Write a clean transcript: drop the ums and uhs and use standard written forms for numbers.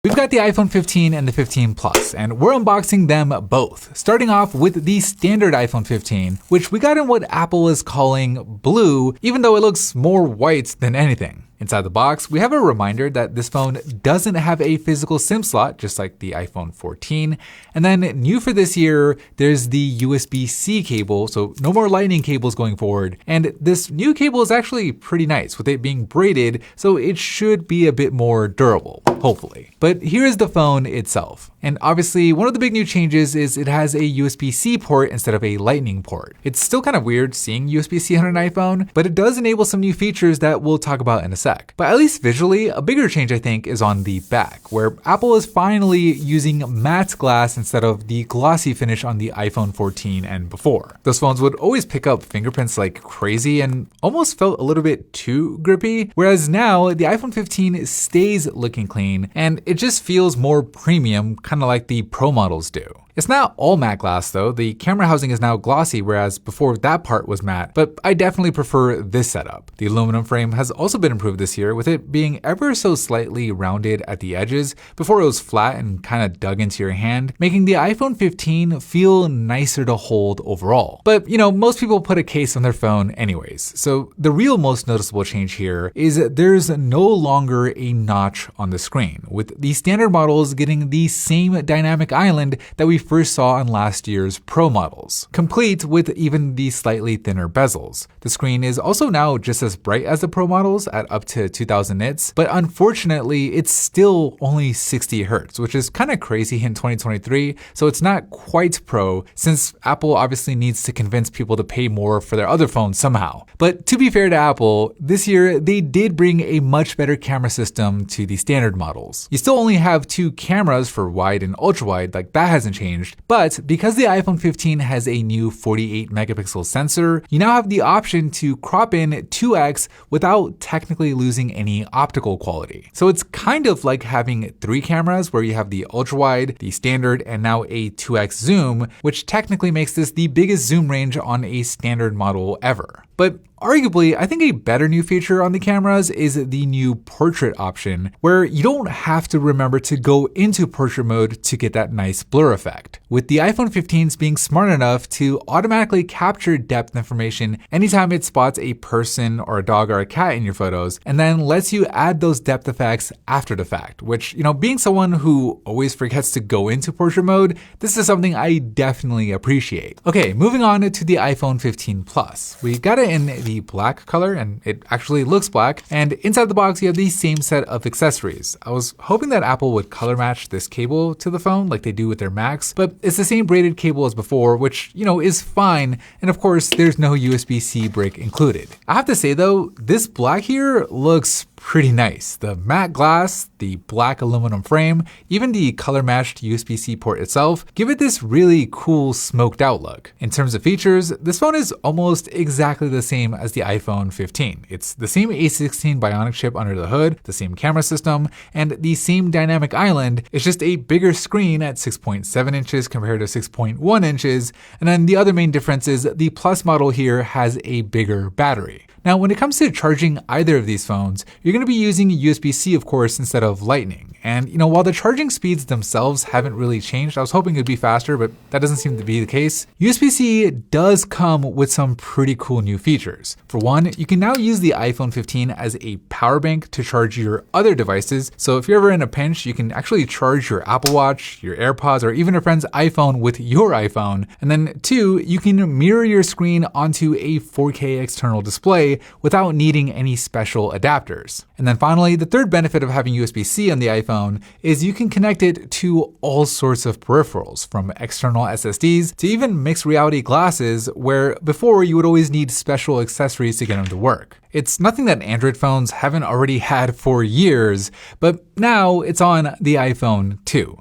We've got the iPhone 15 and the 15 Plus, and we're unboxing them both. Starting off with the standard iPhone 15, which we got in what Apple is calling blue, even though it looks more white than anything. Inside the box, we have a reminder that this phone doesn't have a physical SIM slot, just like the iPhone 14. And then new for this year, there's the USB-C cable, so no more lightning cables going forward. And this new cable is actually pretty nice, with it being braided, so it should be a bit more durable, hopefully. But here is the phone itself. And obviously, one of the big new changes is it has a USB-C port instead of a lightning port. It's still kind of weird seeing USB-C on an iPhone, but it does enable some new features that we'll talk about in a sec. But at least visually, a bigger change I think is on the back, where Apple is finally using matte glass instead of the glossy finish on the iPhone 14 and before. Those phones would always pick up fingerprints like crazy and almost felt a little bit too grippy, whereas now the iPhone 15 stays looking clean and it just feels more premium, kind of like the Pro models do. It's not all matte glass though. The camera housing is now glossy, whereas before that part was matte, but I definitely prefer this setup. The aluminum frame has also been improved this year, with it being ever so slightly rounded at the edges. Before it was flat and kind of dug into your hand, making the iPhone 15 feel nicer to hold overall. But you know, most people put a case on their phone anyways, so the real most noticeable change here is that there's no longer a notch on the screen, with the standard models getting the same dynamic island that we first saw on last year's Pro models, complete with even the slightly thinner bezels. The screen is also now just as bright as the Pro models at up to 2000 nits, but unfortunately it's still only 60 Hz, which is kind of crazy in 2023, so it's not quite Pro, since Apple obviously needs to convince people to pay more for their other phones somehow. But to be fair to Apple, this year they did bring a much better camera system to the standard models. You still only have two cameras for wide and ultra wide, like that hasn't changed. But because the iPhone 15 has a new 48 megapixel sensor, you now have the option to crop in 2x without technically losing any optical quality. So it's kind of like having three cameras where you have the ultra wide, the standard, and now a 2x zoom, which technically makes this the biggest zoom range on a standard model ever. But arguably, I think a better new feature on the cameras is the new portrait option, where you don't have to remember to go into portrait mode to get that nice blur effect. With the iPhone 15s being smart enough to automatically capture depth information anytime it spots a person or a dog or a cat in your photos, and then lets you add those depth effects after the fact, which, you know, being someone who always forgets to go into portrait mode, this is something I definitely appreciate. Okay, moving on to the iPhone 15 Plus. We got it in the black color, and it actually looks black, and inside the box you have the same set of accessories. I was hoping that Apple would color match this cable to the phone like they do with their Macs, but it's the same braided cable as before, which, you know, is fine, and of course there's no USB-C brick included. I have to say though, this black here looks pretty nice. The matte glass, the black aluminum frame, even the color matched USB-C port itself give it this really cool smoked out look. In terms of features, this phone is almost exactly the same as the iPhone 15. It's the same A16 Bionic chip under the hood, the same camera system, and the same dynamic island. It's just a bigger screen at 6.7 inches compared to 6.1 inches, and then the other main difference is the Plus model here has a bigger battery. Now, when it comes to charging either of these phones, you're going to be using USB-C, of course, instead of Lightning. And, you know, while the charging speeds themselves haven't really changed, I was hoping it'd be faster, but that doesn't seem to be the case. USB-C does come with some pretty cool new features. For one, you can now use the iPhone 15 as a power bank to charge your other devices. So if you're ever in a pinch, you can actually charge your Apple Watch, your AirPods, or even a friend's iPhone with your iPhone. And then two, you can mirror your screen onto a 4K external display without needing any special adapters. And then finally, the third benefit of having USB-C on the iPhone is you can connect it to all sorts of peripherals, from external SSDs to even mixed reality glasses, where before you would always need special accessories to get them to work. It's nothing that Android phones haven't already had for years, but now it's on the iPhone too.